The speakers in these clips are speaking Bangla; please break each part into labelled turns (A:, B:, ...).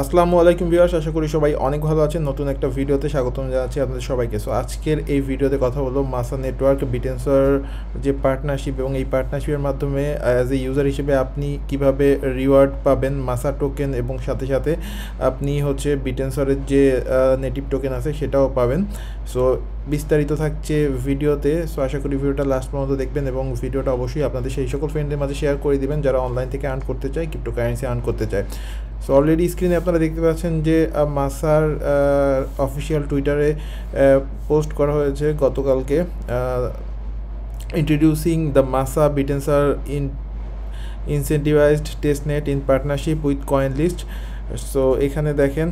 A: আসসালামু আলাইকুম ভিউয়ার্স, আশা করি সবাই অনেক ভালো আছেন। নতুন একটা ভিডিওতে স্বাগতম জানাচ্ছি আপনাদের সবাইকে। সো আজকের এই ভিডিওতে কথা বলবো মাসা নেটওয়ার্ক বিটেন্সর যে পার্টনারশিপ, এবং এই পার্টনারশিপের মাধ্যমে অ্যাজ এ ইউজার হিসেবে আপনি কিভাবে রিওয়ার্ড পাবেন মাসা টোকেন, এবং সাথে সাথে আপনি হচ্ছে বিটেন্সরের যে নেটিভ টোকেন আছে সেটাও পাবেন। সো বিস্তারিত থাকছে ভিডিওতে। সো আশা করি ভিডিওটা লাস্ট পর্যন্ত দেখবেন এবং ভিডিওটা অবশ্যই আপনাদের সেই সকল ফ্রেন্ডদের মাঝে শেয়ার করে দিবেন যারা অনলাইন থেকে আর্ন করতে চায়, ক্রিপ্টোকারেন্সি আর্ন করতে চায়। সো অলরেডি স্ক্রিনে আপনারা দেখতে পাচ্ছেন যে মাসার অফিসিয়াল টুইটারে পোস্ট করা হয়েছে গতকালকে, introducing the Masa Bittensor incentivised testnet in partnership with CoinList. So এখানে দেখেন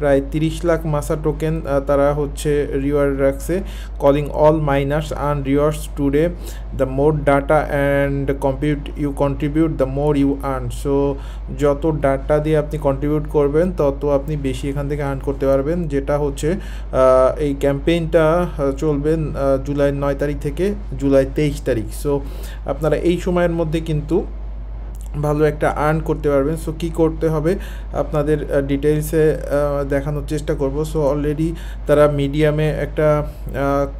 A: প্রায় 30 লাখ মাসা টোকেন তারা হচ্ছে রিওয়ার্ড রাখছে। Calling all miners earn rewards today, the more data and you contribute the more you earn. So যত ডাটা দিয়ে আপনি কন্ট্রিবিউট করবেন তত আপনি বেশি এখান থেকে আর্ন করতে পারবেন। যেটা হচ্ছে এই ক্যাম্পেইনটা চলবেন জুলাই 9 তারিখ থেকে জুলাই 23 তারিখ। সো আপনারা এই সময়ের মধ্যে কিন্তু ভালো একটা আর্ন করতে পারবেন। সো কী করতে হবে আপনাদের ডিটেলসে দেখানোর চেষ্টা করব। সো অলরেডি তারা মিডিয়ামে একটা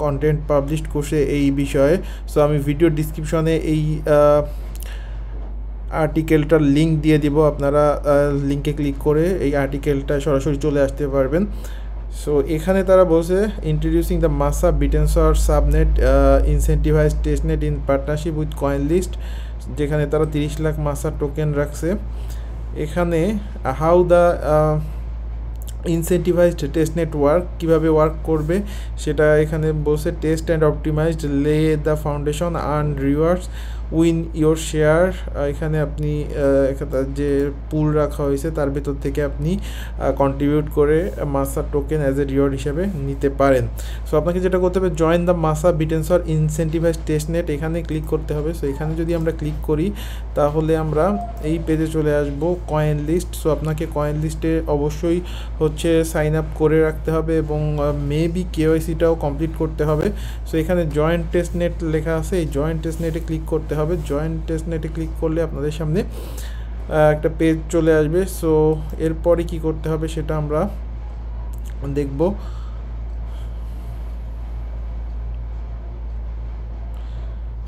A: কন্টেন্ট পাবলিশ করছে এই বিষয়ে। সো আমি ভিডিও ডিসক্রিপশনে এই আর্টিকেলটার লিঙ্ক দিয়ে দিব, আপনারা লিঙ্কে ক্লিক করে এই আর্টিকেলটা সরাসরি চলে আসতে পারবেন। সো এখানে তারা বলছে introducing the Masa Bittensor subnet incentivise testnet in partnership with CoinList, যেখানে তারা 30 লাখ মাসা টোকেন রাখছে। এখানে how the incentivised testnet work, কীভাবে ওয়ার্ক করবে সেটা এখানে বলছে। Test and optimised lay the foundation earn rewards win your share. এখানে আপনি যে পুল রাখা হয়েছে তার ভেতর থেকে আপনি কন্ট্রিবিউট করে মাসা টোকেন অ্যাজ এ রিওয়ার্ড হিসেবে নিতে পারেন। সো আপনাকে যেটা করতে হবে, join the Masa বিটেন্সর incentivise testnet, এখানে ক্লিক করতে হবে। সো এখানে যদি আমরা ক্লিক করি তাহলে আমরা এই পেজে চলে আসব, কয়েন লিস্ট। সো আপনাকে কয়েন লিস্টে অবশ্যই হচ্ছে সাইন আপ করে রাখতে হবে এবং মেবি কেওয়াইসিটাও কমপ্লিট করতে হবে। সো এখানে জয়েন্ট টেস্টনেট লেখা আছে, এই জয়েন্ট টেস্টনেটে ক্লিক করতে হবে। জয়েন্ট টেস্টনেটে ক্লিক করলে আপনাদের সামনে একটা পেজ চলে আসবে। সো এরপরে কি করতে হবে সেটা আমরা দেখব।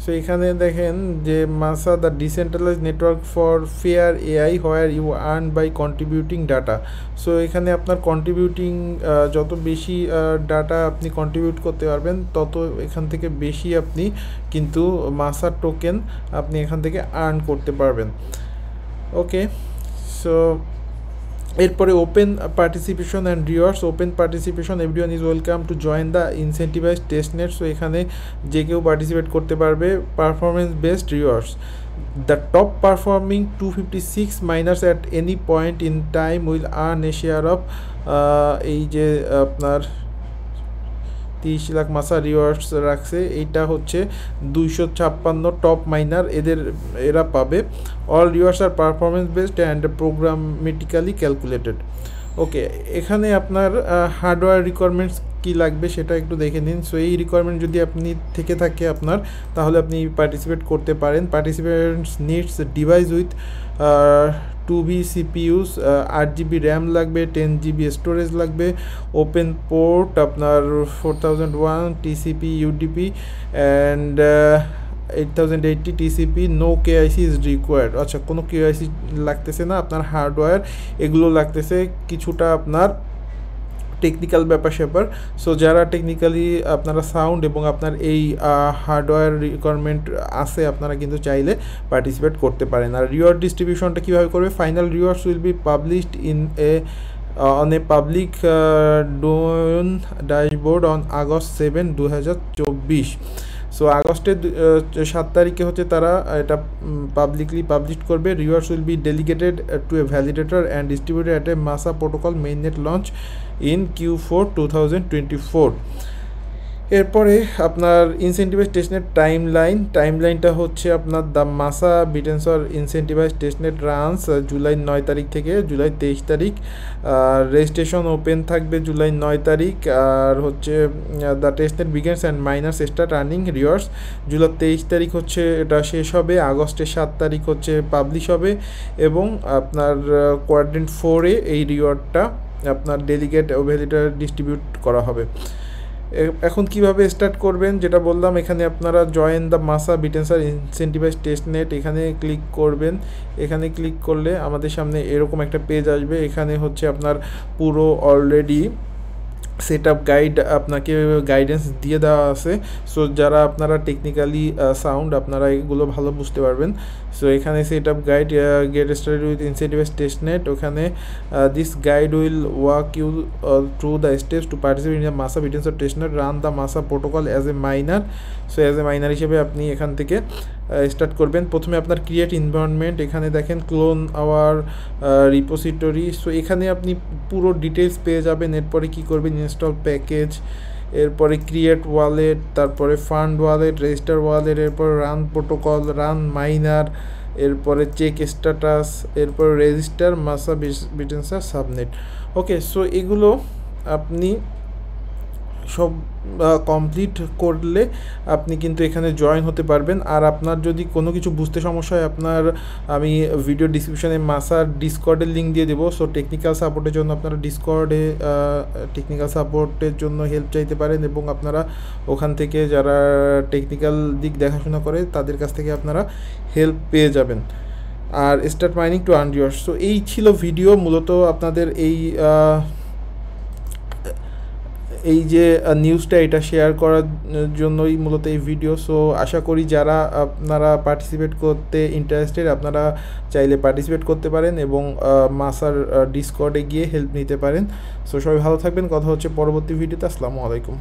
A: সো এখানে দেখেন যে Masa the decentralize network for fair AI where you earn by contributing data. So এখানে আপনার কন্ট্রিবিউটিং যত বেশি ডাটা আপনি কন্ট্রিবিউট করতে পারবেন তত এখান থেকে বেশি আপনি কিন্তু মাসা টোকেন আপনি এখান থেকে আর্ন করতে পারবেন। ওকে, সো এরপরে open participation and rewards. Open participation, everyone is welcome to join the incentivise testnet. So এখানে যে কেউ পার্টিসিপেট করতে পারবে। Performance based rewards, the top performing 256 minors at any point in time will earn A share of, এই যে আপনার 30 লাখ মাসা রিওয়ার্ডস রাখছে, এইটা হচ্ছে 256 টপ মাইনার এরা পাবে। All rewards are performance based and programmatically calculated. Okay, এখানে আপনার হার্ডওয়্যার রিকোয়ারমেন্টস কী লাগবে সেটা একটু দেখে নিন। সো এই রিকোয়ারমেন্ট যদি আপনি থেকে থাকে আপনার, তাহলে আপনি পার্টিসিপেট করতে পারেন। Participants needs device with 2B CPUs, 8GB RAM লাগবে, 10GB স্টোরেজ লাগবে, ওপেন পোর্ট আপনার 4001 TCP UDP and 8080 TCP, no KIC is required. আচ্ছা, কোনো KIC লাগতেছে না, আপনার হার্ডওয়্যার এগুলো লাগতেছে, কিছুটা আপনার টেকনিক্যাল ব্যাপার স্যাপার। সো যারা টেকনিক্যালি আপনারা সাউন্ড এবং আপনার এই হার্ডওয়্যার রিকোয়ারমেন্ট আছে, আপনারা কিন্তু চাইলে পার্টিসিপেট করতে পারেন। আর রিওয়ার্ড ডিস্ট্রিবিউশনটা কীভাবে করবে, final rewards will be published on a public domain dashboard on August 7, 2024। So আগস্টের 7 তারিখে হচ্ছে তারা এটা পাবলিকলি পাবলিশ করবে। Rewards will be delegated to a validator and distributed at a Masa protocol mainnet launch in Q4 2024। এরপরে আপনার ইনসেন্টিভাইজ টেস্টনেট টাইমলাইনটা হচ্ছে আপনার দ্য মাসা বিটেনসর ইনসেন্টিভাইজ টেস্টনেট রানস জুলাই 9 তারিখ থেকে জুলাই 23 তারিখ। রেজিস্ট্রেশন ওপেন থাকবে জুলাই 9 তারিখ। আর হচ্ছে the testnet begins and minors start earning rewards July 23 তারিখ হচ্ছে এটা শেষ হবে, আগস্টের 7 তারিখ হচ্ছে পাবলিশ হবে এবং আপনার কোয়াড্রেন্ট 4-এ এই রিওয়ার্ডটা আপনার ডেলিগেট ও ভ্যালিডেটর ডিস্ট্রিবিউট করা হবে। এখন কিভাবে স্টার্ট করবেন যেটা বললাম, এখানে আপনারা join the Masa বিটেনসার incentivise testnet এখানে ক্লিক করবেন। এখানে ক্লিক করলে আমাদের সামনে এরকম একটা পেজ আসবে। এখানে হচ্ছে আপনার পুরো অলরেডি সেট আপ গাইড আপনাকে গাইডেন্স দিয়ে দেওয়া আছে। সো যারা আপনারা টেকনিক্যালি সাউন্ড আপনারা এগুলো ভালো বুঝতে পারবেন। সো এখানে set up guide get started with incentivise testnet, ওখানে this guide will walk you through the steps to participate in the Masa Bittensor testnet run the Masa protocol as a miner. So as a miner হিসেবে আপনি এখান থেকে স্টার্ট করবেন। প্রথমে আপনার ক্রিয়েট এনভায়রনমেন্ট, এখানে দেখেন ক্লোন আওয়ার রিপোজিটরি। সো এখানে আপনি পুরো ডিটেলস পেয়ে যাবেন। এরপরে কি করবেন, ইনস্টল প্যাকেজ, এরপরে ক্রিয়েট ওয়ালেট, তারপরে ফান্ড ওয়ালেট, রেজিস্টার ওয়ালেট, এরপর রান প্রোটোকল, রান মাইনার, এরপরে চেক স্ট্যাটাস, এরপরে রেজিস্টার মাসা বিটেনসার সাবনেট। ওকে, সো এগুলো আপনি সব কমপ্লিট করলে আপনি কিন্তু এখানে জয়েন হতে পারবেন। আর আপনার যদি কোনো কিছু বুঝতে সমস্যা হয়, আমি ভিডিও ডিসক্রিপশানে মাসার ডিসকর্ডের লিঙ্ক দিয়ে দেবো। সো টেকনিক্যাল সাপোর্টের জন্য আপনারা ডিসকর্ডে টেকনিক্যাল সাপোর্টের জন্য হেল্প চাইতে পারেন এবং আপনারা ওখান থেকে যারা টেকনিক্যাল দিক দেখাশোনা করে তাদের কাছ থেকে আপনারা হেল্প পেয়ে যাবেন। আর start mining to earn rewards. So এই ছিল ভিডিও, মূলত আপনাদের এই যে নিউজটা এটা শেয়ার করার জন্যই মূলত এই ভিডিও। সো আশা করি যারা আপনারা পার্টিসিপেট করতে ইন্টারেস্টেড আপনারা চাইলে পার্টিসিপেট করতে পারেন এবং মাসার ডিসকর্ডে গিয়ে হেল্প নিতে পারেন। সো সবাই ভালো থাকবেন, কথা হচ্ছে পরবর্তী ভিডিওতে। আসসালামু আলাইকুম।